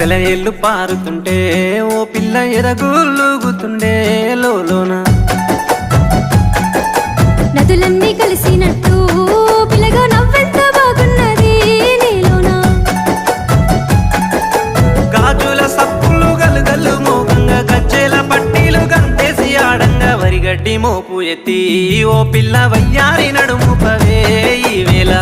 సెలయేళ్ళు పారుతుంటే ఓ పిల్ల ఎదగులుగుతుండే లోన నదులన్నీ కలిసినట్టు పిల్లగా నవ్వెంత బాగున్నది నీలోనా గాజుల సప్పులు గలుగల్లు మోగంగా గజ్జెల పట్టీలు గంతేసి ఆడంగా వరిగడ్డి మోపు ఎత్తి ఓ పిల్ల వయ్యారి నడుము పవే ఈ వేళ